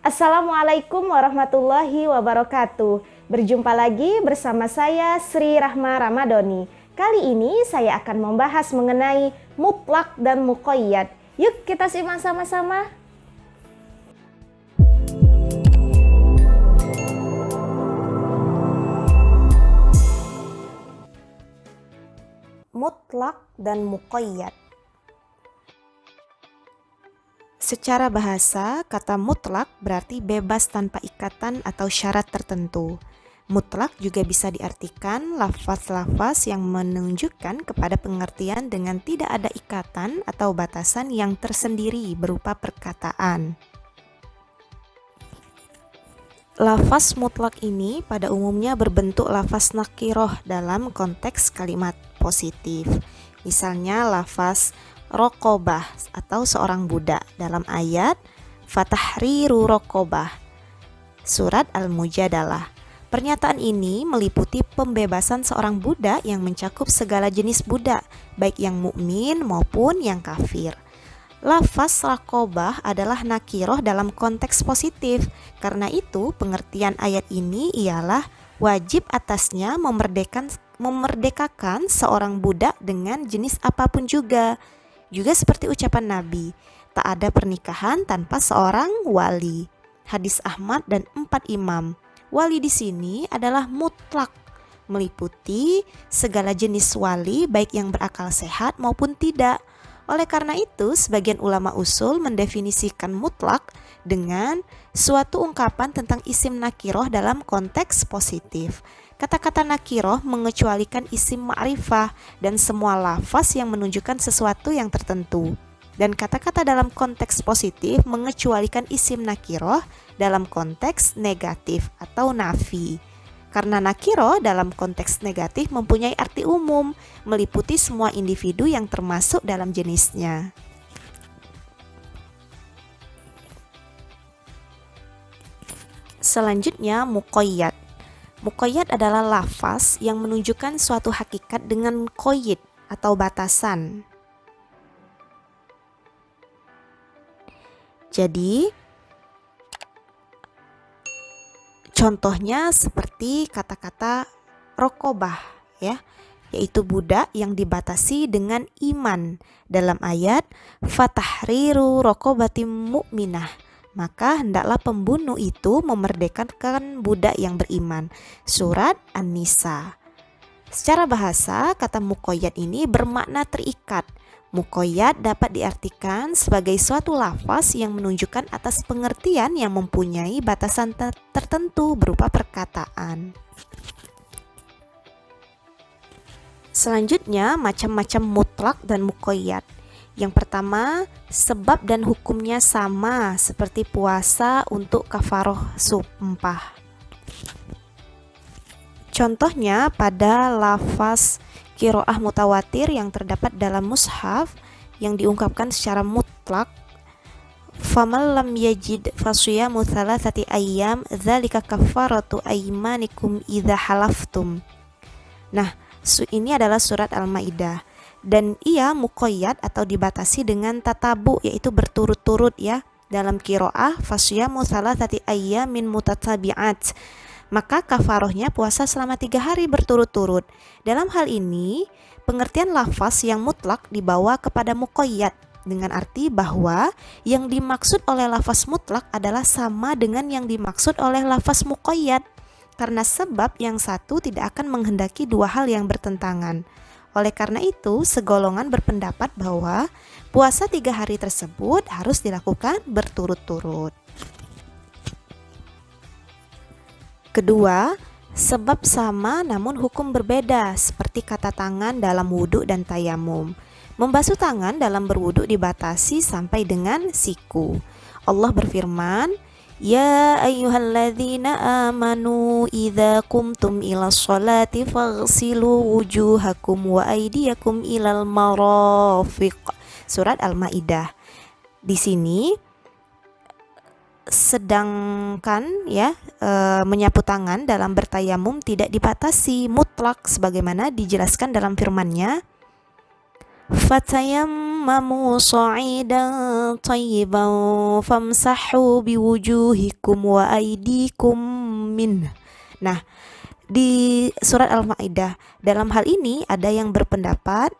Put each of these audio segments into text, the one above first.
Assalamualaikum warahmatullahi wabarakatuh. Berjumpa lagi bersama saya Sri Rahma Ramadhani. Kali ini saya akan membahas mengenai mutlak dan muqayyad. Yuk kita simak sama-sama. Mutlak dan muqayyad. Secara bahasa, kata mutlak berarti bebas tanpa ikatan atau syarat tertentu. Mutlak juga bisa diartikan lafaz-lafaz yang menunjukkan kepada pengertian dengan tidak ada ikatan atau batasan yang tersendiri berupa perkataan. Lafaz mutlak ini pada umumnya berbentuk lafaz nakiroh dalam konteks kalimat positif. Misalnya lafaz rokobah atau seorang budak dalam ayat Fatahriru rokobah surat Al-Mujadalah. Pernyataan ini meliputi pembebasan seorang budak yang mencakup segala jenis budak, baik yang mukmin maupun yang kafir. Lafaz rokobah adalah nakiroh dalam konteks positif. Karena itu pengertian ayat ini ialah wajib atasnya memerdekakan seorang budak dengan jenis apapun juga. Juga seperti ucapan Nabi, tak ada pernikahan tanpa seorang wali. Hadis Ahmad dan 4 imam. Wali di sini adalah mutlak, meliputi segala jenis wali baik yang berakal sehat maupun tidak. Oleh karena itu, sebagian ulama usul mendefinisikan mutlak dengan suatu ungkapan tentang isim nakiroh dalam konteks positif. Kata-kata nakiroh mengecualikan isim ma'rifah dan semua lafaz yang menunjukkan sesuatu yang tertentu. Dan kata-kata dalam konteks positif mengecualikan isim nakiroh dalam konteks negatif atau nafi. Karena nakiroh dalam konteks negatif mempunyai arti umum, meliputi semua individu yang termasuk dalam jenisnya. Selanjutnya muqayyad. Muqayyad adalah lafaz yang menunjukkan suatu hakikat dengan qayyid atau batasan. Jadi, contohnya seperti kata-kata rokobah, ya, yaitu budak yang dibatasi dengan iman dalam ayat Fatahriru rokobatim mu'minah. Maka hendaklah pembunuh itu memerdekakan budak yang beriman. Surat An-Nisa. Secara bahasa, kata muqayyad ini bermakna terikat. Muqayyad dapat diartikan sebagai suatu lafaz yang menunjukkan atas pengertian yang mempunyai batasan tertentu berupa perkataan. Selanjutnya, macam-macam mutlak dan muqayyad. Yang pertama, sebab dan hukumnya sama seperti puasa untuk kafaroh sumpah. Contohnya pada lafaz qiraah mutawatir yang terdapat dalam mushaf yang diungkapkan secara mutlak, faman lam yajid fasiyamu thalathati ayyam dzalika kafaratu aymanikum idza halaftum. Nah, ini adalah surat Al-Maidah. Dan ia muqayyad atau dibatasi dengan tatabu, yaitu berturut-turut, ya. Dalam qiraah fasyamu thalathati ayyamin mutatabi'at, maka kafarohnya puasa selama 3 hari berturut-turut. Dalam hal ini pengertian lafaz yang mutlak dibawa kepada muqayyad dengan arti bahwa yang dimaksud oleh lafaz mutlak adalah sama dengan yang dimaksud oleh lafaz muqayyad, karena sebab yang satu tidak akan menghendaki dua hal yang bertentangan. Oleh karena itu, segolongan berpendapat bahwa puasa 3 hari tersebut harus dilakukan berturut-turut. Kedua, sebab sama namun hukum berbeda, seperti kata tangan dalam wudhu dan tayamum. Membasuh tangan dalam berwudhu dibatasi sampai dengan siku. Allah berfirman, Ya ayyuhalladzina amanu idza qumtum ila sholati faghsilu wujuhakum wa aydiyakum ilal marafiq. Surat Al-Maidah. Di sini sedangkan menyapu tangan dalam bertayamum tidak dibatasi mutlak sebagaimana dijelaskan dalam firman-Nya, Fatayam ta'amamu sa'idan tayyiban famsahu biwujuhikum wa aydikum min. Nah, di surat Al-Maidah, dalam hal ini ada yang berpendapat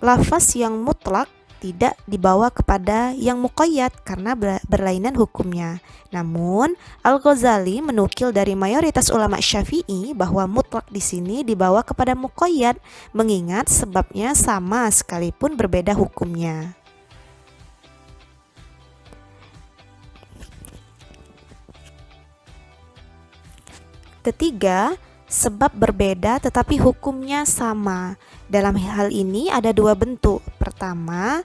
lafaz yang mutlak tidak dibawa kepada yang muqayyad karena berlainan hukumnya. Namun, Al-Ghazali menukil dari mayoritas ulama Syafi'i bahwa mutlak di sini dibawa kepada muqayyad, mengingat sebabnya sama sekalipun berbeda hukumnya. Ketiga, sebab berbeda tetapi hukumnya sama. Dalam hal ini ada dua bentuk. Pertama,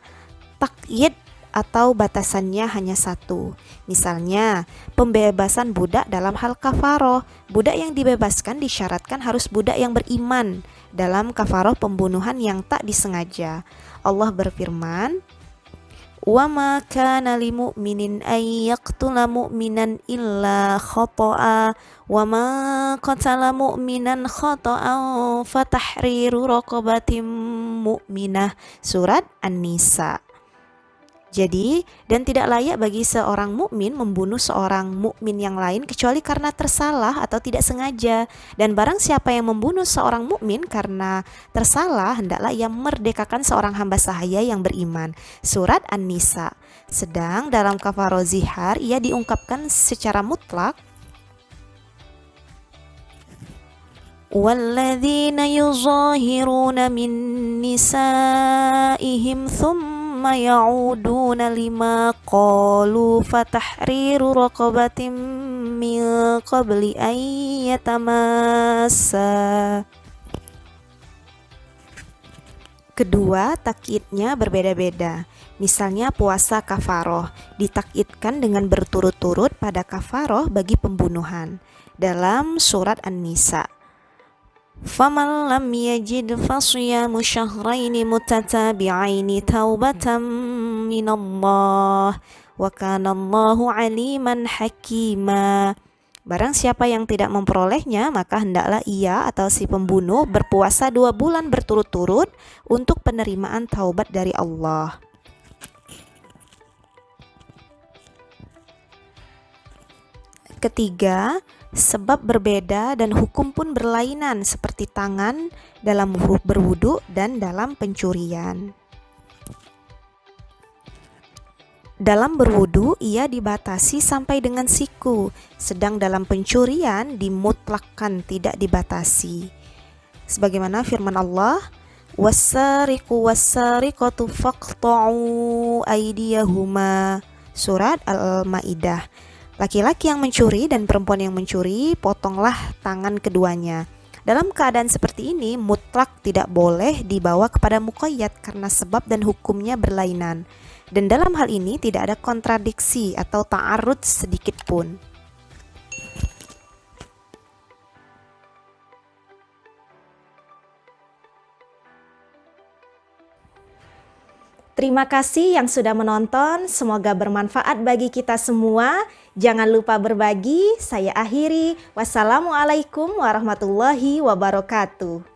takyid atau batasannya hanya satu. Misalnya, pembebasan budak dalam hal kafaroh. Budak yang dibebaskan disyaratkan harus budak yang beriman dalam kafaroh pembunuhan yang tak disengaja. Allah berfirman, "Wa ma kana lil mu'minin ay yaqtula mu'minan illa khata'a wa ma qatala mu'minan khata'an fatahriru raqabatin mu'minah." Surat An-Nisa. Jadi, dan tidak layak bagi seorang mukmin membunuh seorang mukmin yang lain kecuali karena tersalah atau tidak sengaja. Dan barang siapa yang membunuh seorang mukmin karena tersalah, hendaklah ia merdekakan seorang hamba sahaya yang beriman. Surat An-Nisa. Sedang dalam kafaroh zihar ia diungkapkan secara mutlak, walladzina yuzahiruna min nisaihim thumma ya'uduna lima qalu fatahriru raqabatin min qabli an yatamassa. Kedua, takyidnya berbeda-beda. Misalnya puasa kafaroh ditakyidkan dengan berturut-turut pada kafaroh bagi pembunuhan. Dalam surat An-Nisa, "Faman lam yajid fasiyamu syahraini mutatabi'aini taubatan minallah wa kanallahu aliman hakima." Barang siapa yang tidak memperolehnya, maka hendaklah ia atau si pembunuh berpuasa 2 bulan berturut-turut untuk penerimaan taubat dari Allah. Ketiga, sebab berbeda dan hukum pun berlainan seperti tangan dalam berwudu dan dalam pencurian. Dalam berwudu ia dibatasi sampai dengan siku, sedang dalam pencurian dimutlakkan tidak dibatasi. Sebagaimana firman Allah, "Was-sariqu was-sariqatu faqta'u aydiyahuma." Surat Al-Maidah. Laki-laki yang mencuri dan perempuan yang mencuri, potonglah tangan keduanya. Dalam keadaan seperti ini, mutlak tidak boleh dibawa kepada muqayyad karena sebab dan hukumnya berlainan. Dan dalam hal ini tidak ada kontradiksi atau ta'arud sedikit pun. Terima kasih yang sudah menonton, semoga bermanfaat bagi kita semua. Jangan lupa berbagi. Saya akhiri. Wassalamualaikum warahmatullahi wabarakatuh.